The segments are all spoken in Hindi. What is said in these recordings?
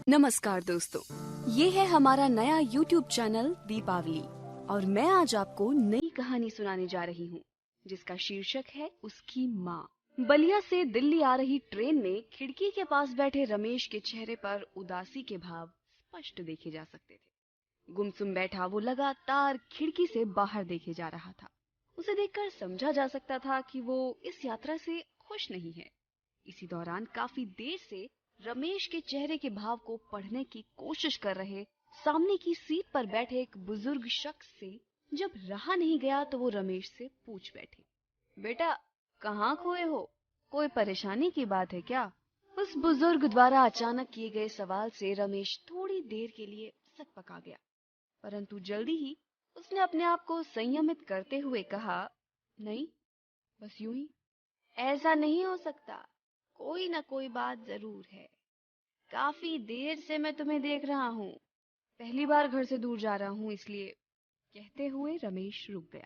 नमस्कार दोस्तों, ये है हमारा नया YouTube चैनल दीपावली और मैं आज आपको नई कहानी सुनाने जा रही हूँ जिसका शीर्षक है उसकी माँ। बलिया से दिल्ली आ रही ट्रेन में खिड़की के पास बैठे रमेश के चेहरे पर उदासी के भाव स्पष्ट देखे जा सकते थे। गुमसुम बैठा वो लगातार खिड़की से बाहर देखे जा रहा था। उसे देखकर समझा जा सकता था कि वो इस यात्रा से खुश नहीं है। इसी दौरान काफी देर से रमेश के चेहरे के भाव को पढ़ने की कोशिश कर रहे सामने की सीट पर बैठे एक बुजुर्ग शख्स से जब रहा नहीं गया तो वो रमेश से पूछ बैठे, बेटा कहाँ खोए हो? कोई परेशानी की बात है क्या? उस बुजुर्ग द्वारा अचानक किए गए सवाल से रमेश थोड़ी देर के लिए सकपका गया, परंतु जल्दी ही उसने अपने आप को संयमित करते हुए कहा, नहीं, बस यूं ही। ऐसा नहीं हो सकता, कोई ना कोई बात जरूर है। काफी देर से मैं तुम्हें देख रहा हूँ। पहली बार घर से दूर जा रहा हूँ, इसलिए। कहते हुए रमेश रुक गया।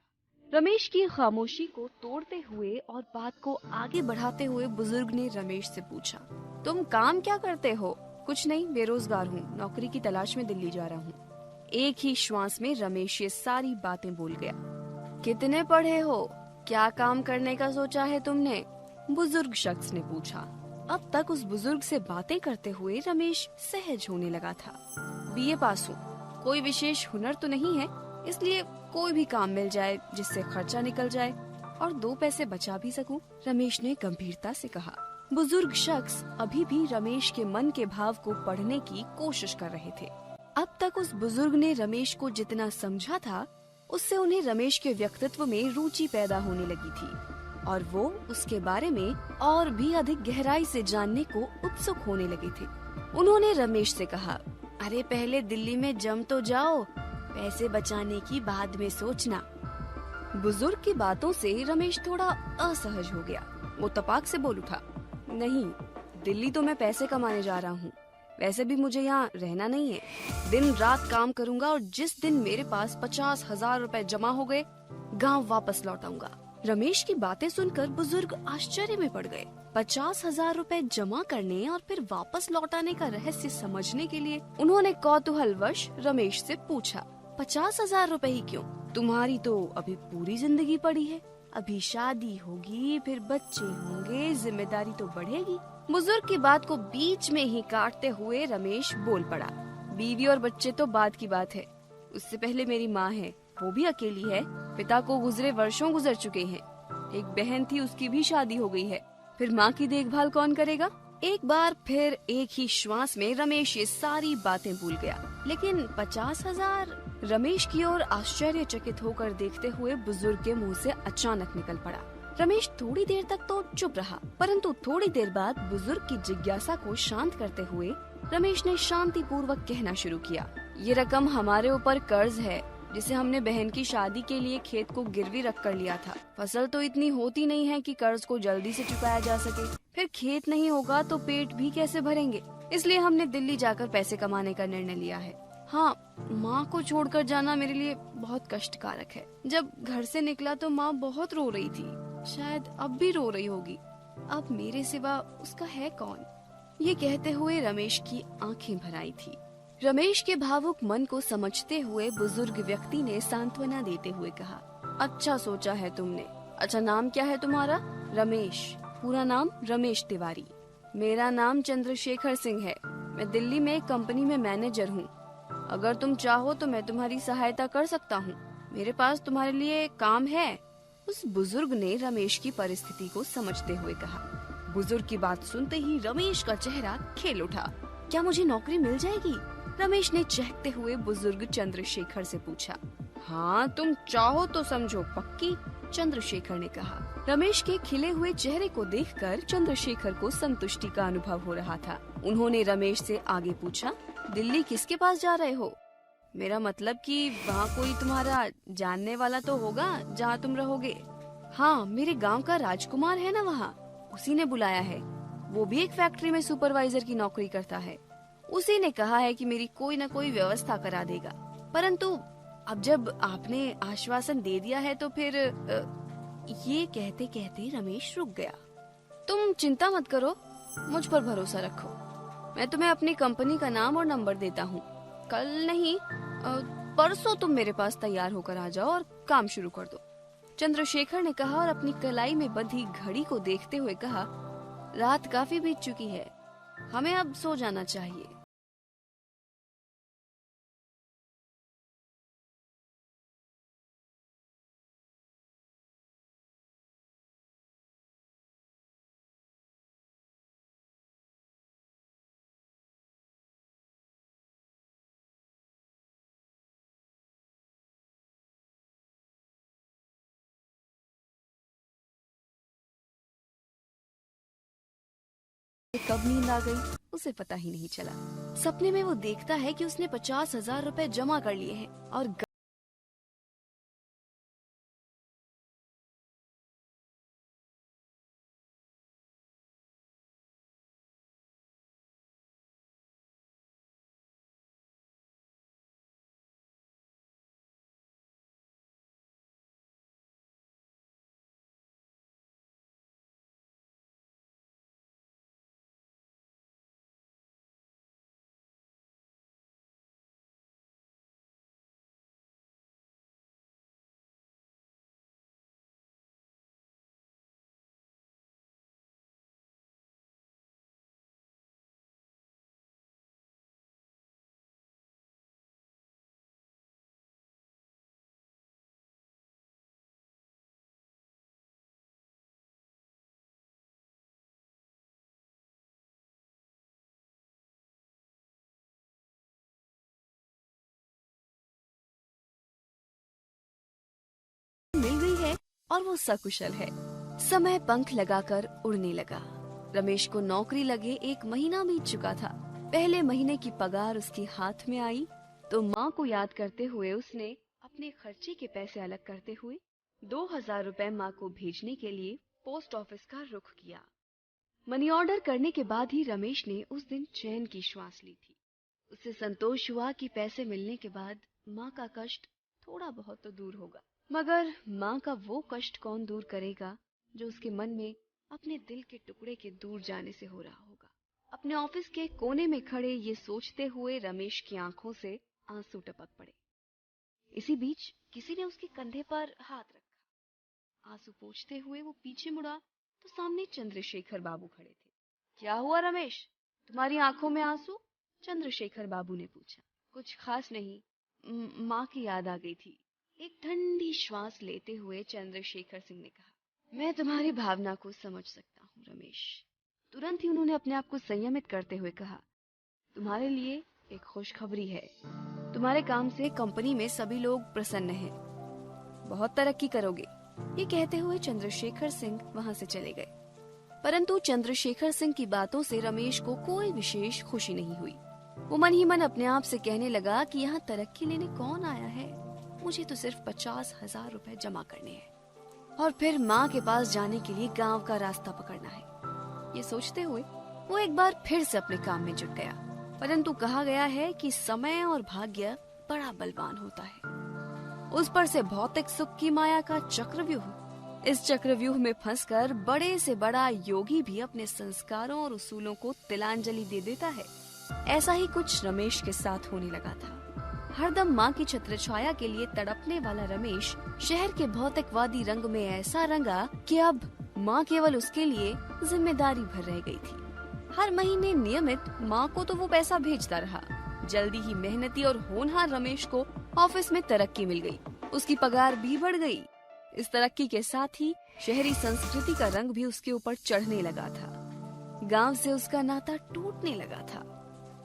रमेश की खामोशी को तोड़ते हुए और बात को आगे बढ़ाते हुए बुजुर्ग ने रमेश से पूछा, तुम काम क्या करते हो? कुछ नहीं, बेरोजगार हूँ, नौकरी की तलाश में दिल्ली जा रहा हूँ। एक ही श्वास में रमेश ये सारी बातें बोल गया। कितने पढ़े हो? क्या काम करने का सोचा है तुमने? बुजुर्ग शख्स ने पूछा। अब तक उस बुजुर्ग से बातें करते हुए रमेश सहज होने लगा था। बीए पास हूँ, कोई विशेष हुनर तो नहीं है, इसलिए कोई भी काम मिल जाए जिससे खर्चा निकल जाए और 2 पैसे बचा भी सकूं, रमेश ने गंभीरता से कहा। बुजुर्ग शख्स अभी भी रमेश के मन के भाव को पढ़ने की कोशिश कर रहे थे। अब तक उस बुजुर्ग ने रमेश को जितना समझा था, उससे उन्हें रमेश के व्यक्तित्व में रुचि पैदा होने लगी थी और वो उसके बारे में और भी अधिक गहराई से जानने को उत्सुक होने लगे थे। उन्होंने रमेश से कहा, अरे पहले दिल्ली में जम तो जाओ, पैसे बचाने की बाद में सोचना। बुजुर्ग की बातों से रमेश थोड़ा असहज हो गया। वो तपाक से बोल उठा, नहीं, दिल्ली तो मैं पैसे कमाने जा रहा हूँ। वैसे भी मुझे यहाँ रहना नहीं है। दिन रात काम करूँगा और जिस दिन मेरे पास 50,000 रुपए जमा हो गए, गाँव वापस लौट आऊंगा। रमेश की बातें सुनकर बुजुर्ग आश्चर्य में पड़ गए। 50,000 रुपए जमा करने और फिर वापस लौटाने का रहस्य समझने के लिए उन्होंने कौतूहलवश रमेश से पूछा, 50,000 रुपए ही क्यों? तुम्हारी तो अभी पूरी जिंदगी पड़ी है। अभी शादी होगी, फिर बच्चे होंगे, जिम्मेदारी तो बढ़ेगी। बुजुर्ग की बात को बीच में ही काटते हुए रमेश बोल पड़ा, बीवी और बच्चे तो बात की बात है। उससे पहले मेरी माँ है, वो भी अकेली है। पिता को गुजरे वर्षों गुजर चुके हैं। एक बहन थी, उसकी भी शादी हो गई है। फिर माँ की देखभाल कौन करेगा? एक बार फिर एक ही श्वास में रमेश ये सारी बातें भूल गया। लेकिन 50,000? रमेश की ओर आश्चर्यचकित होकर देखते हुए बुजुर्ग के मुंह से अचानक निकल पड़ा। रमेश थोड़ी देर तक तो चुप रहा, परंतु थोड़ी देर बाद बुजुर्ग की जिज्ञासा को शांत करते हुए रमेश ने शांति पूर्वक कहना शुरू किया, ये रकम हमारे ऊपर कर्ज है जिसे हमने बहन की शादी के लिए खेत को गिरवी रख कर लिया था। फसल तो इतनी होती नहीं है कि कर्ज को जल्दी से चुकाया जा सके। फिर खेत नहीं होगा तो पेट भी कैसे भरेंगे? इसलिए हमने दिल्ली जाकर पैसे कमाने का निर्णय लिया है। हाँ, माँ को छोड़कर जाना मेरे लिए बहुत कष्टकारक है। जब घर से निकला तो माँ बहुत रो रही थी, शायद अब भी रो रही होगी। अब मेरे सिवा उसका है कौन? ये कहते हुए रमेश की आंखें भर आई थी। रमेश के भावुक मन को समझते हुए बुजुर्ग व्यक्ति ने सांत्वना देते हुए कहा, अच्छा सोचा है तुमने। अच्छा, नाम क्या है तुम्हारा? रमेश। पूरा नाम? रमेश तिवारी। मेरा नाम चंद्रशेखर सिंह है। मैं दिल्ली में एक कंपनी में मैनेजर हूँ। अगर तुम चाहो तो मैं तुम्हारी सहायता कर सकता हूँ। मेरे पास तुम्हारे लिए काम है। उस बुजुर्ग ने रमेश की परिस्थिति को समझते हुए कहा। बुजुर्ग की बात सुनते ही रमेश का चेहरा खिल उठा। क्या मुझे नौकरी मिल जाएगी? रमेश ने चहकते हुए बुजुर्ग चंद्रशेखर से पूछा। हाँ, तुम चाहो तो समझो पक्की, चंद्रशेखर ने कहा। रमेश के खिले हुए चेहरे को देखकर चंद्रशेखर को संतुष्टि का अनुभव हो रहा था। उन्होंने रमेश से आगे पूछा, दिल्ली किसके पास जा रहे हो? मेरा मतलब कि वहाँ कोई तुम्हारा जानने वाला तो होगा जहाँ तुम रहोगे। हाँ, मेरे गांव का राजकुमार है ना, वहाँ उसी ने बुलाया है। वो भी एक फैक्ट्री में सुपरवाइजर की नौकरी करता है। उसी ने कहा है कि मेरी कोई न कोई व्यवस्था करा देगा। परंतु अब जब आपने आश्वासन दे दिया है तो फिर ये कहते कहते रमेश रुक गया। तुम चिंता मत करो, मुझ पर भरोसा रखो। मैं तुम्हें अपनी कंपनी का नाम और नंबर देता हूँ। कल नहीं परसों तुम मेरे पास तैयार होकर आ जाओ और काम शुरू कर दो। चंद्रशेखर ने कहा और अपनी कलाई में बंधी घड़ी को देखते हुए कहा, रात काफी बीत चुकी है, हमें अब सो जाना चाहिए। कब नींद आ गई उसे पता ही नहीं चला। सपने में वो देखता है कि उसने 50,000 रुपए जमा कर लिए हैं और मिल गई है और वो सकुशल है। समय पंख लगाकर उड़ने लगा। रमेश को नौकरी लगे 1 महीना बीत चुका था। पहले महीने की पगार उसके हाथ में आई तो माँ को याद करते हुए उसने अपने खर्चे के पैसे अलग करते हुए 2,000 रुपए माँ को भेजने के लिए पोस्ट ऑफिस का रुख किया। मनी ऑर्डर करने के बाद ही रमेश ने उस दिन चैन की श्वास ली थी। उसे संतोष हुआ कि पैसे मिलने के बाद माँ का कष्ट थोड़ा बहुत तो दूर होगा। मगर माँ का वो कष्ट कौन दूर करेगा जो उसके मन में अपने दिल के टुकड़े के दूर जाने से हो रहा होगा। अपने ऑफिस के कोने में खड़े ये सोचते हुए रमेश की आंखों से आंसू टपक पड़े। इसी बीच किसी ने उसके कंधे पर हाथ रखा। आंसू पोंछते हुए वो पीछे मुड़ा तो सामने चंद्रशेखर बाबू खड़े थे। क्या हुआ रमेश, तुम्हारी आंखों में आंसू? चंद्रशेखर बाबू ने पूछा। कुछ खास नहीं, माँ की याद आ गई थी। एक ठंडी श्वास लेते हुए चंद्रशेखर सिंह ने कहा। मैं तुम्हारी भावना को समझ सकता हूँ रमेश। तुरंत ही उन्होंने अपने आप को संयमित करते हुए कहा, तुम्हारे लिए एक खुशखबरी है। तुम्हारे काम से कंपनी में सभी लोग प्रसन्न हैं। बहुत तरक्की करोगे। ये कहते हुए चंद्रशेखर सिंह वहां से चले गए। परंतु चंद्रशेखर सिंह की बातों से रमेश को कोई विशेष खुशी नहीं हुई। वो मन ही मन अपने आप से कहने लगा कि यहाँ तरक्की लेने कौन आया है, मुझे तो सिर्फ 50,000 रुपए जमा करने हैं और फिर माँ के पास जाने के लिए गांव का रास्ता पकड़ना है। ये सोचते हुए वो एक बार फिर से अपने काम में जुट गया। परंतु कहा गया है कि समय और भाग्य बड़ा बलवान होता है। उस पर से भौतिक सुख की माया का चक्रव्यूह। इस चक्रव्यूह में फंसकर बड़े से बड़ा योगी भी अपने संस्कारों और उसूलों को तिलांजलि दे देता है। ऐसा ही कुछ रमेश के साथ होने लगा था। हरदम माँ की छत्रछाया के लिए तड़पने वाला रमेश शहर के भौतिकवादी रंग में ऐसा रंगा कि अब माँ केवल उसके लिए जिम्मेदारी भर रह गई थी। हर महीने नियमित माँ को तो वो पैसा भेजता रहा। जल्दी ही मेहनती और होनहार रमेश को ऑफिस में तरक्की मिल गई। उसकी पगार भी बढ़ गई। इस तरक्की के साथ ही शहरी संस्कृति का रंग भी उसके ऊपर चढ़ने लगा था। गांव से उसका नाता टूटने लगा था।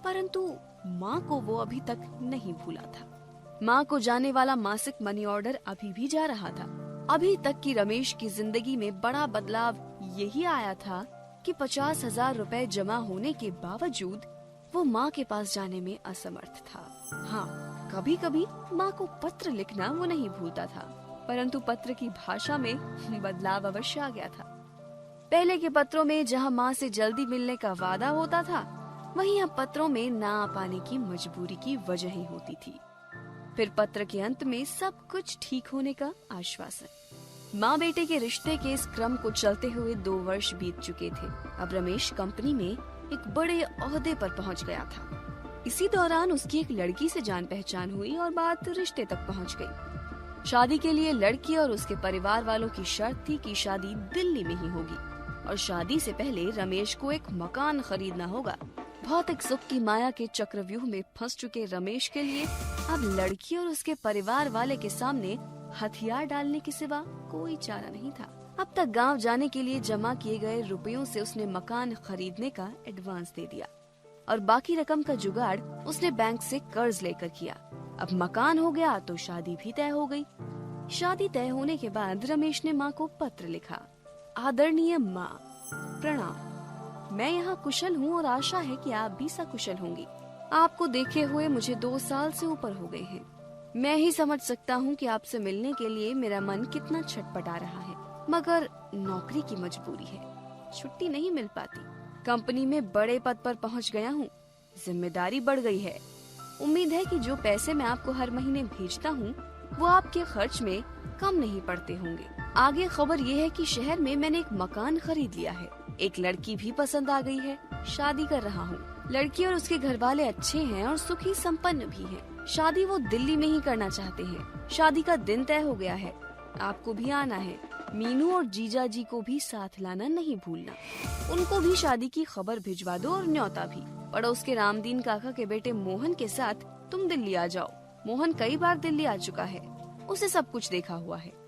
परंतु माँ को वो अभी तक नहीं भूला था। माँ को जाने वाला मासिक मनी ऑर्डर अभी भी जा रहा था। अभी तक की रमेश की जिंदगी में बड़ा बदलाव यही आया था कि 50,000 रुपए जमा होने के बावजूद वो माँ के पास जाने में असमर्थ था। हाँ, कभी कभी माँ को पत्र लिखना वो नहीं भूलता था, परंतु पत्र की भाषा में बदलाव अवश्य आ गया था। पहले के पत्रों में जहाँ माँ से जल्दी मिलने का वादा होता था, वहीं अब पत्रों में ना आ पाने की मजबूरी की वजह ही होती थी। फिर पत्र के अंत में सब कुछ ठीक होने का आश्वासन। माँ बेटे के रिश्ते के इस क्रम को चलते हुए 2 वर्ष बीत चुके थे। अब रमेश कंपनी में एक बड़े ओहदे पर पहुंच गया था। इसी दौरान उसकी एक लड़की से जान पहचान हुई और बात रिश्ते तक पहुंच गई। शादी के लिए लड़की और उसके परिवार वालों की शर्त थी कि शादी दिल्ली में ही होगी और शादी से पहले रमेश को एक मकान खरीदना होगा। भौतिक सुख की माया के चक्रव्यूह में फंस चुके रमेश के लिए अब लड़की और उसके परिवार वाले के सामने हथियार डालने के सिवा कोई चारा नहीं था। अब तक गांव जाने के लिए जमा किए गए रुपयों से उसने मकान खरीदने का एडवांस दे दिया और बाकी रकम का जुगाड़ उसने बैंक से कर्ज लेकर किया। अब मकान हो गया तो शादी भी तय हो गई। शादी तय होने के बाद रमेश ने माँ को पत्र लिखा। आदरणीय माँ, प्रणाम। मैं यहाँ कुशल हूँ और आशा है कि आप भी सकुशल होंगी। आपको देखे हुए मुझे 2 साल से ऊपर हो गए हैं। मैं ही समझ सकता हूँ कि आपसे मिलने के लिए मेरा मन कितना छटपटा रहा है, मगर नौकरी की मजबूरी है, छुट्टी नहीं मिल पाती। कंपनी में बड़े पद पर पहुँच गया हूँ, जिम्मेदारी बढ़ गई है। उम्मीद है कि जो पैसे मैं आपको हर महीने भेजता हूँ वो आपके खर्च में कम नहीं पड़ते होंगे। आगे खबर ये है कि शहर में मैंने एक मकान खरीद लिया है। एक लड़की भी पसंद आ गई है, शादी कर रहा हूँ। लड़की और उसके घर वाले अच्छे हैं और सुखी संपन्न भी हैं। शादी वो दिल्ली में ही करना चाहते हैं। शादी का दिन तय हो गया है, आपको भी आना है। मीनू और जीजा जी को भी साथ लाना नहीं भूलना। उनको भी शादी की खबर भिजवा दो और न्योता भी। पड़ोस के रामदीन काका के बेटे मोहन के साथ तुम दिल्ली आ जाओ। मोहन कई बार दिल्ली आ चुका है, उसे सब कुछ देखा हुआ है।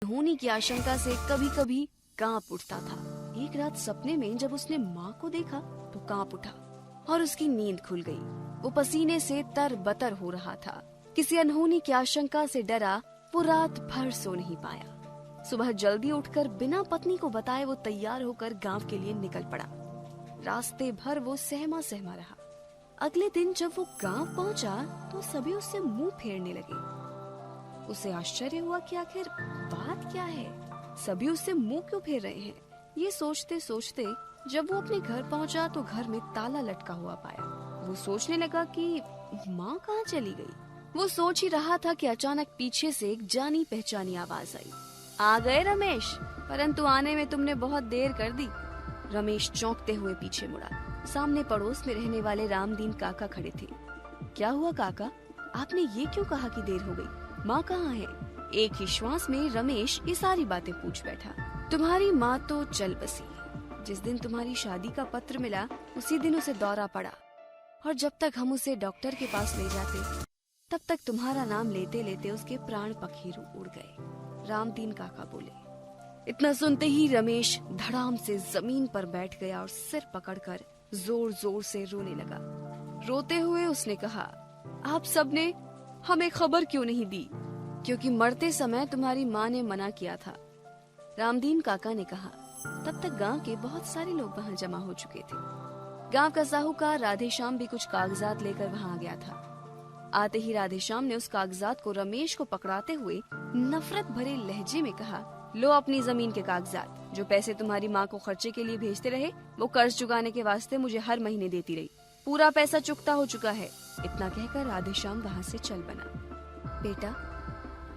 होने की आशंका से कभी कभी कांप उठता था। एक रात सपने में जब उसने माँ को देखा तो कांप उठा और उसकी नींद खुल गई। वो पसीने से तरबतर हो रहा था। किसी अनहोनी की आशंका से डरा वो रात भर सो नहीं पाया। सुबह जल्दी उठकर बिना पत्नी को बताए वो तैयार होकर गांव के लिए निकल पड़ा। रास्ते भर वो सहमा सहमा रहा। अगले दिन जब वो गांव पहुंचा तो सभी उससे मुंह फेरने लगे। उसे आश्चर्य हुआ कि आखिर बात क्या है, सभी उससे मुंह क्यों फेर रहे हैं। ये सोचते सोचते जब वो अपने घर पहुंचा तो घर में ताला लटका हुआ पाया। वो सोचने लगा कि माँ कहाँ चली गई। वो सोच ही रहा था कि अचानक पीछे से एक जानी पहचानी आवाज आई। आ गए रमेश, परंतु आने में तुमने बहुत देर कर दी। रमेश चौंकते हुए पीछे मुड़ा। सामने पड़ोस में रहने वाले रामदीन काका खड़े थे। क्या हुआ काका, आपने ये क्यों कहा कि देर हो गई? माँ कहाँ है? एक ही श्वास में रमेश ये सारी बातें पूछ बैठा। तुम्हारी माँ तो चल बसी। जिस दिन तुम्हारी शादी का पत्र मिला उसी दिन उसे दौरा पड़ा और जब तक हम उसे डॉक्टर के पास ले जाते तब तक तुम्हारा नाम लेते लेते उसके प्राण पखेरु उड़ गए। रामदीन काका बोले। इतना सुनते ही रमेश धड़ाम से जमीन पर बैठ गया और सिर पकड़कर जोर जोर से रोने लगा। रोते हुए उसने कहा, आप सबने हमें खबर क्यों नहीं दी? क्योंकि मरते समय तुम्हारी माँ ने मना किया था। रामदीन काका ने कहा। तब तक गांव के बहुत सारे लोग वहां जमा हो चुके थे। गांव का साहूकार राधेश्याम भी कुछ कागजात लेकर वहां आ गया था। आते ही राधेश्याम ने उस कागजात को रमेश को पकड़ाते हुए नफरत भरे लहजे में कहा, लो अपनी जमीन के कागजात। जो पैसे तुम्हारी माँ को खर्चे के लिए भेजते रहे वो कर्ज चुकाने के वास्ते मुझे हर महीने देती रही। पूरा पैसा चुकता हो चुका है। इतना कहकर राधेश्याम वहाँ से चल बना। बेटा,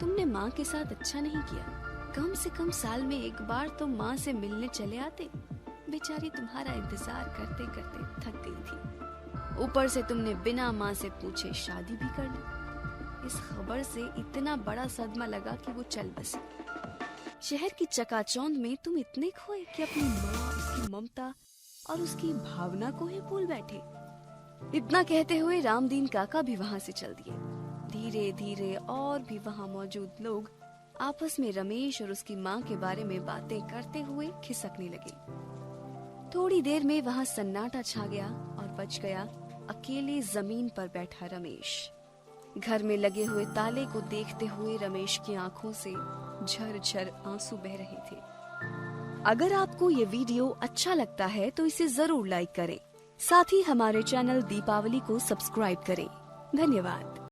तुमने माँ के साथ अच्छा नहीं किया। कम से कम साल में एक बार तो माँ से मिलने चले आते। बेचारी तुम्हारा इंतजार करते करते थक गई थी। ऊपर से तुमने बिना माँ से पूछे शादी भी कर ली। इस खबर से इतना बड़ा सदमा लगा कि वो चल बसी। शहर की चकाचौंध में तुम इतने खोए कि अपनी माँ, उसकी ममता और उसकी भावना को ही भूल बैठे। इतना कहते हुए रामदीन काका भी वहाँ से चल दिए। धीरे धीरे और भी वहाँ मौजूद लोग आपस में रमेश और उसकी माँ के बारे में बातें करते हुए खिसकने लगे। थोड़ी देर में वहाँ सन्नाटा छा गया और बच गया अकेले जमीन पर बैठा रमेश। घर में लगे हुए ताले को देखते हुए रमेश की आंखों से झरझर आंसू बह रहे थे। अगर आपको ये वीडियो अच्छा लगता है तो इसे जरूर लाइक करें। साथ ही हमारे चैनल दीपावली को सब्सक्राइब करें। धन्यवाद।